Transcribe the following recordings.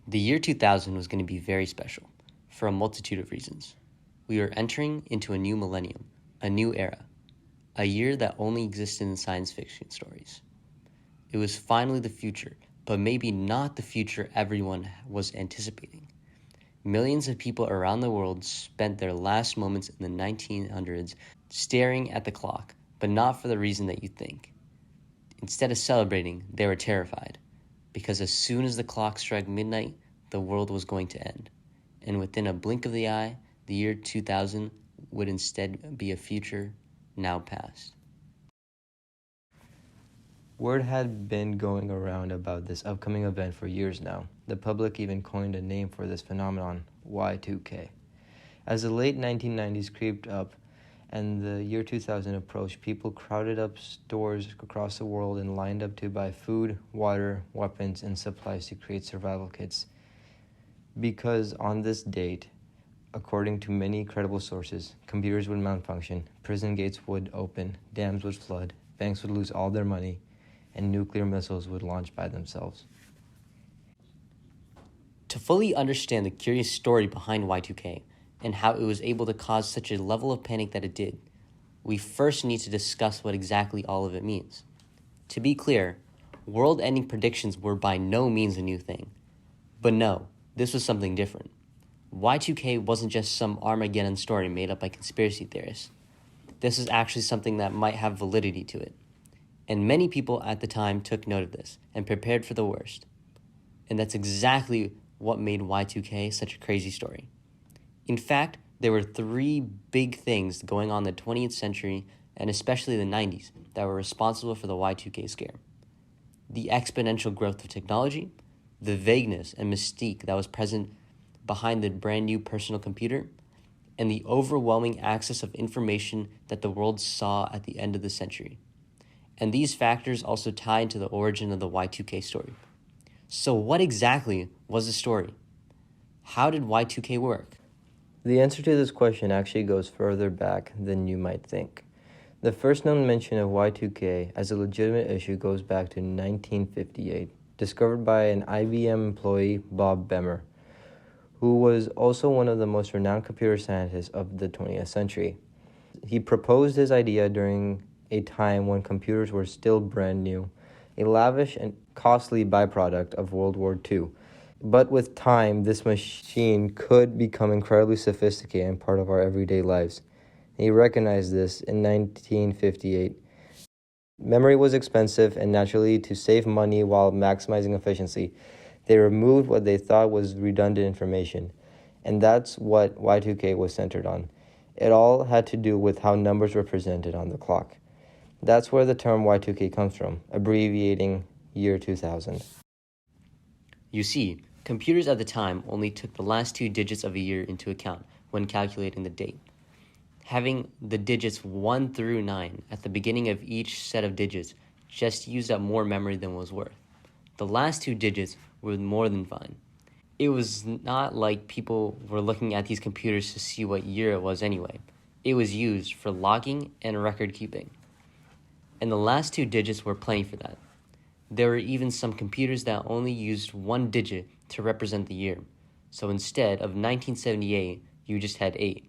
The year 2000 was going to be very special, for a multitude of reasons. We were entering into a new millennium, a new era, a year that only existed in science fiction stories. It was finally the future, but maybe not the future everyone was anticipating. Millions of people around the world spent their last moments in the 1900s staring at the clock, but not for the reason that you think. Instead of celebrating, they were terrified, because as soon as the clock struck midnight, the world was going to end. And within a blink of the eye, the year 2000 would instead be a future now past. Word had been going around about this upcoming event for years now. The public even coined a name for this phenomenon, Y2K. As the late 1990s creeped up and the year 2000 approached, people crowded up stores across the world and lined up to buy food, water, weapons, and supplies to create survival kits. Because on this date, according to many credible sources, computers would malfunction, prison gates would open, dams would flood, banks would lose all their money, and nuclear missiles would launch by themselves. To fully understand the curious story behind Y2K and how it was able to cause such a level of panic that it did, we first need to discuss what exactly all of it means. To be clear, world-ending predictions were by no means a new thing. But no, this was something different. Y2K wasn't just some Armageddon story made up by conspiracy theorists. This was actually something that might have validity to it. And many people at the time took note of this and prepared for the worst. And that's exactly what made Y2K such a crazy story. In fact, there were three big things going on in the 20th century and especially the 90s that were responsible for the Y2K scare. The exponential growth of technology, the vagueness and mystique that was present behind the brand new personal computer, and the overwhelming access of information that the world saw at the end of the century. And these factors also tie into the origin of the Y2K story. So what exactly was the story? How did Y2K work? The answer to this question actually goes further back than you might think. The first known mention of Y2K as a legitimate issue goes back to 1958, discovered by an IBM employee, Bob Bemer, who was also one of the most renowned computer scientists of the 20th century. He proposed his idea during a time when computers were still brand new, a lavish and costly byproduct of World War II. But with time, this machine could become incredibly sophisticated and part of our everyday lives. He recognized this in 1958. Memory was expensive, and naturally, to save money while maximizing efficiency, they removed what they thought was redundant information. And that's what Y2K was centered on. It all had to do with how numbers were presented on the clock. That's where the term Y2K comes from, abbreviating year 2000. You see, computers at the time only took the last two digits of a year into account when calculating the date. Having the digits 1 through 9 at the beginning of each set of digits just used up more memory than was worth. The last two digits were more than fine. It was not like people were looking at these computers to see what year it was anyway. It was used for logging and record keeping. And the last two digits were plenty for that. There were even some computers that only used one digit to represent the year. So instead of 1978, you just had 8.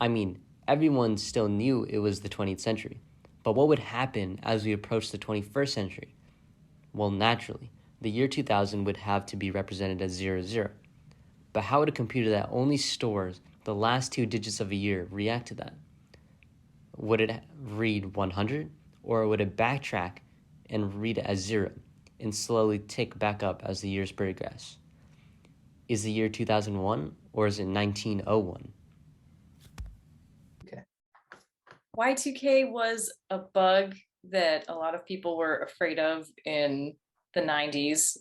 I mean, everyone still knew it was the 20th century. But what would happen as we approached the 21st century? Well, naturally, the year 2000 would have to be represented as 00. But how would a computer that only stores the last two digits of a year react to that? Would it read 100, or would it backtrack and read it as 0 and slowly tick back up as the years progress? Is the year 2001, or is it 1901? Y2K was a bug that a lot of people were afraid of in the 90s,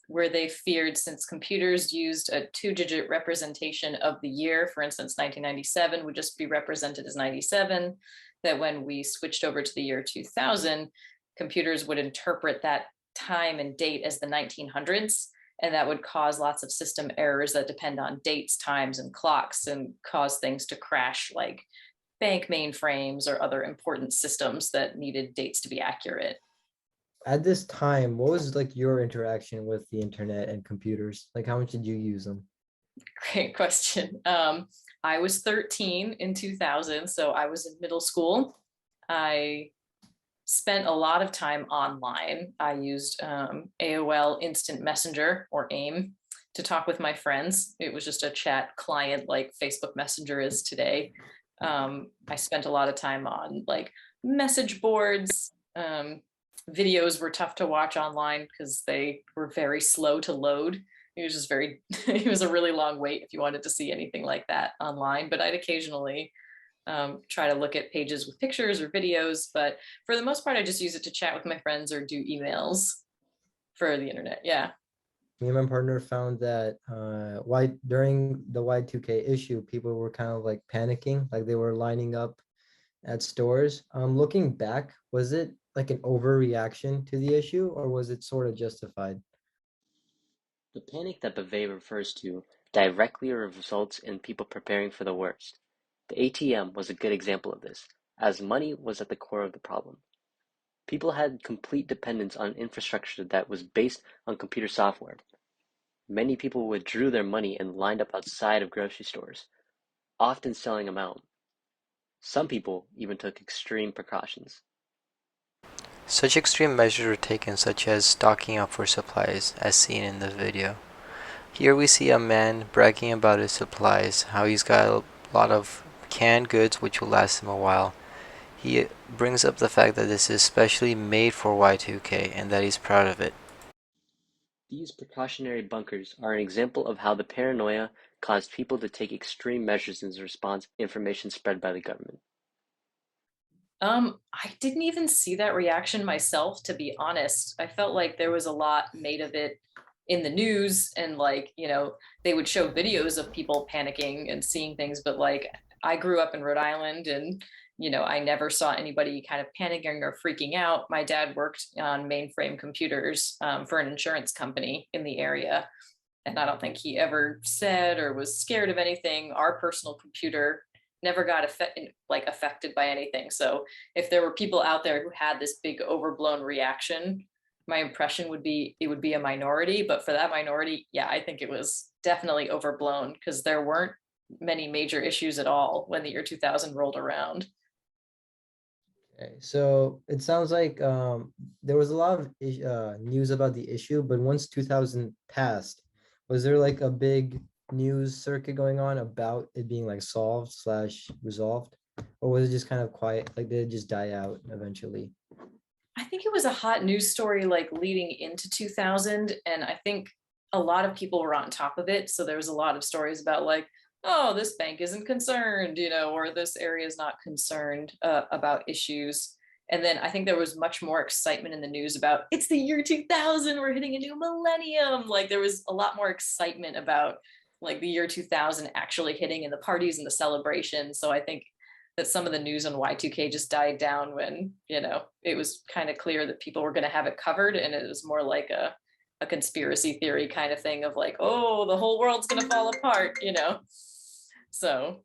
where they feared, since computers used a two-digit representation of the year, for instance, 1997 would just be represented as 97, that when we switched over to the year 2000, computers would interpret that time and date as the 1900s, and that would cause lots of system errors that depend on dates, times, and clocks, and cause things to crash, like bank mainframes or other important systems that needed dates to be accurate. At this time, what was like your interaction with the internet and computers? Like, how much did you use them? Great question. I was 13 in 2000, so I was in middle school. I spent a lot of time online. I used AOL Instant Messenger, or AIM, to talk with my friends. It was just a chat client like Facebook Messenger is today. I spent a lot of time on like message boards. Videos were tough to watch online because they were very slow to load. It was just very, it was a really long wait if you wanted to see anything like that online. But I'd occasionally try to look at pages with pictures or videos. But for the most part, I just use it to chat with my friends or do emails for the internet. Yeah. Me and my partner found that why during the Y2K issue, people were kind of like panicking, like they were lining up at stores. Looking back, was it like an overreaction to the issue, or was it sort of justified? The panic that Bavay refers to directly results in people preparing for the worst. The ATM was a good example of this, as money was at the core of the problem. People had complete dependence on infrastructure that was based on computer software. Many people withdrew their money and lined up outside of grocery stores, often selling them out. Some people even took extreme precautions. Such extreme measures were taken, such as stocking up for supplies, as seen in the video. Here we see a man bragging about his supplies, how he's got a lot of canned goods which will last him a while. He brings up the fact that this is specially made for Y2K and that he's proud of it. These precautionary bunkers are an example of how the paranoia caused people to take extreme measures in response to information spread by the government. I didn't even see that reaction myself, to be honest. I felt like there was a lot made of it in the news, and like, they would show videos of people panicking and seeing things, but like, I grew up in Rhode Island, and I never saw anybody kind of panicking or freaking out. My dad worked on mainframe computers for an insurance company in the area, and I don't think he ever said or was scared of anything. Our personal computer never got affected by anything. So if there were people out there who had this big overblown reaction, my impression would be it would be a minority. But for that minority, yeah, I think it was definitely overblown because there weren't many major issues at all when the year 2000 rolled around. Okay, so it sounds like there was a lot of news about the issue, but once 2000 passed, was there like a big news circuit going on about it being like solved slash resolved, or was it just kind of quiet? Like did it just die out eventually? I think it was a hot news story like leading into 2000. And I think a lot of people were on top of it. So there was a lot of stories about like, oh, this bank isn't concerned, or this area is not concerned about issues. And then I think there was much more excitement in the news about it's the year 2000, we're hitting a new millennium. Like there was a lot more excitement about like the year 2000 actually hitting in the parties and the celebrations. So I think that some of the news on Y2K just died down when, it was kind of clear that people were going to have it covered. And it was more like a conspiracy theory kind of thing of like, oh, the whole world's going to fall apart. So,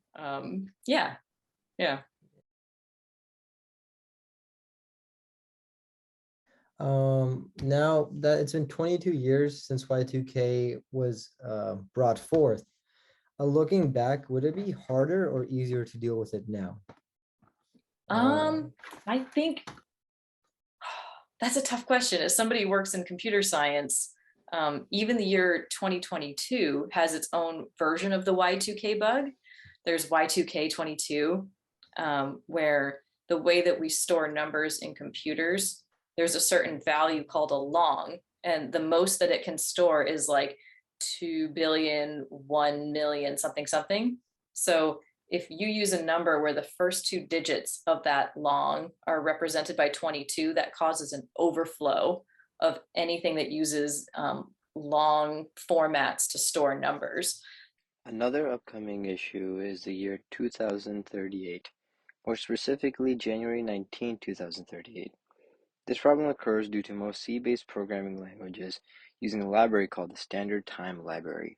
yeah, yeah. Now that it's been 22 years since Y2K was brought forth, looking back, would it be harder or easier to deal with it now? Uh, I think that's a tough question. As somebody who works in computer science, even the year 2022 has its own version of the Y2K bug. There's Y2K 22, where the way that we store numbers in computers, there's a certain value called a long, and the most that it can store is like 2 billion, 1 million, something, something. So if you use a number where the first two digits of that long are represented by 22, that causes an overflow of anything that uses long formats to store numbers. Another upcoming issue is the year 2038, more specifically January 19, 2038. This problem occurs due to most C-based programming languages using a library called the Standard Time Library.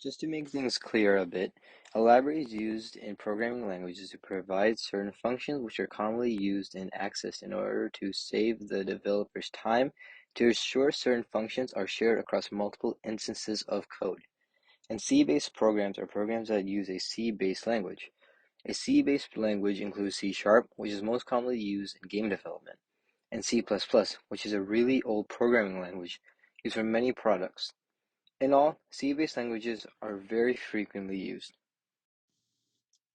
Just to make things clear a bit, a library is used in programming languages to provide certain functions which are commonly used and accessed in order to save the developer's time to ensure certain functions are shared across multiple instances of code. And C-based programs are programs that use a C-based language. A C-based language includes C#, which is most commonly used in game development, and C++, which is a really old programming language used for many products. In all, C-based languages are very frequently used.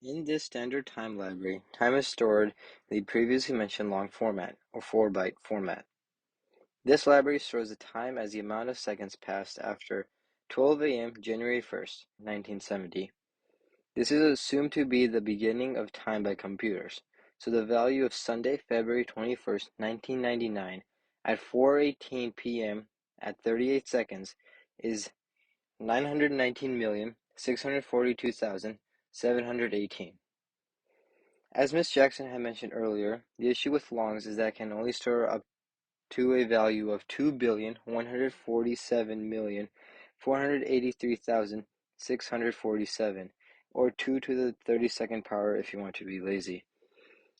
In this standard time library, time is stored in the previously mentioned long format, or 4-byte format. This library stores the time as the amount of seconds passed after 12 a.m. January 1st, 1970. This is assumed to be the beginning of time by computers, so the value of Sunday, February 21st, 1999 at 4:18 p.m. at 38 seconds is 919,642,718. As Ms. Jackson had mentioned earlier, the issue with longs is that it can only store up to a value of 2,147,483,647, or 2 to the 32nd power if you want to be lazy.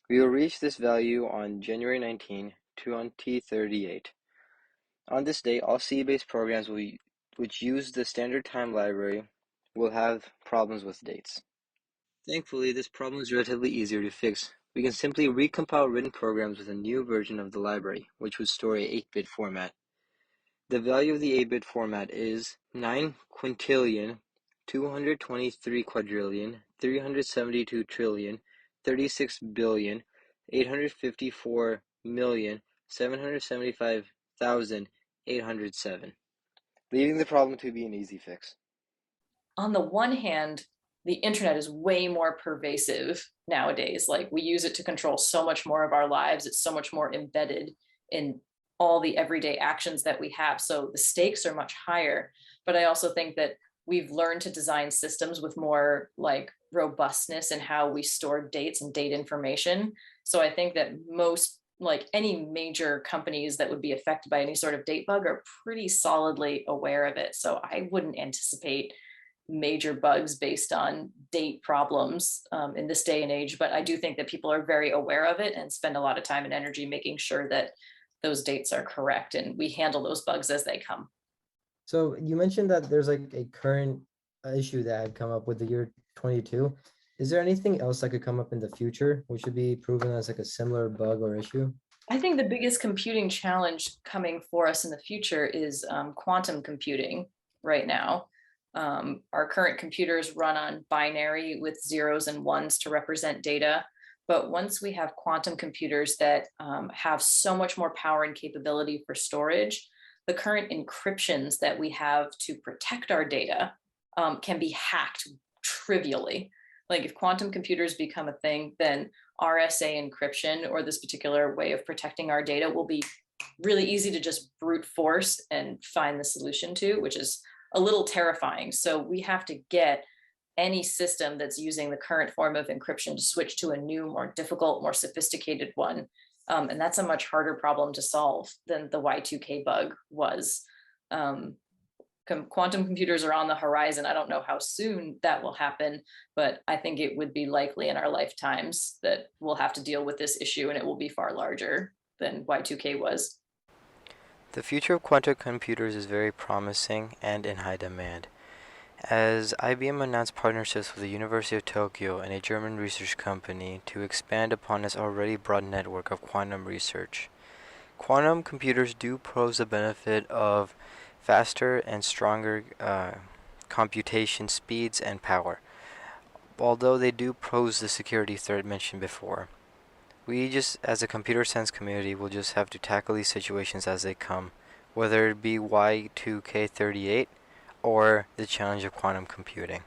We will reach this value on January 19, 2038. On this day, all C-based programs which use the standard time library will have problems with dates. Thankfully, this problem is relatively easier to fix. We can simply recompile written programs with a new version of the library, which would store a 8-bit format. The value of the 8-bit format is 9,023,874,364,775,807, leaving the problem to be an easy fix. On the one hand, the internet is way more pervasive nowadays. Like, we use it to control so much more of our lives. It's so much more embedded in all the everyday actions that we have. So the stakes are much higher. But I also think that we've learned to design systems with more like robustness in how we store dates and date information. So I think that most, like any major companies that would be affected by any sort of date bug, are pretty solidly aware of it. So I wouldn't anticipate major bugs based on date problems in this day and age. But I do think that people are very aware of it and spend a lot of time and energy making sure that those dates are correct and we handle those bugs as they come. So you mentioned that there's like a current issue that had come up with the year 22. Is there anything else that could come up in the future which should be proven as like a similar bug or issue? I think the biggest computing challenge coming for us in the future is quantum computing right now. Our current computers run on binary with zeros and ones to represent data. But once we have quantum computers that have so much more power and capability for storage, the current encryptions that we have to protect our data can be hacked trivially. Like, if quantum computers become a thing, then RSA encryption, or this particular way of protecting our data, will be really easy to just brute force and find the solution to, which is a little terrifying. So we have to get any system that's using the current form of encryption to switch to a new, more difficult, more sophisticated one. And that's a much harder problem to solve than the Y2K bug was. Quantum computers are on the horizon. I don't know how soon that will happen, but I think it would be likely in our lifetimes that we'll have to deal with this issue, and it will be far larger than Y2K was. The future of quantum computers is very promising and in high demand. As IBM announced partnerships with the University of Tokyo and a German research company to expand upon its already broad network of quantum research. Quantum computers do pose the benefit of faster and stronger computation speeds and power, although they do pose the security threat mentioned before. We just, as a computer science community, will just have to tackle these situations as they come, whether it be Y2K38 or the challenge of quantum computing.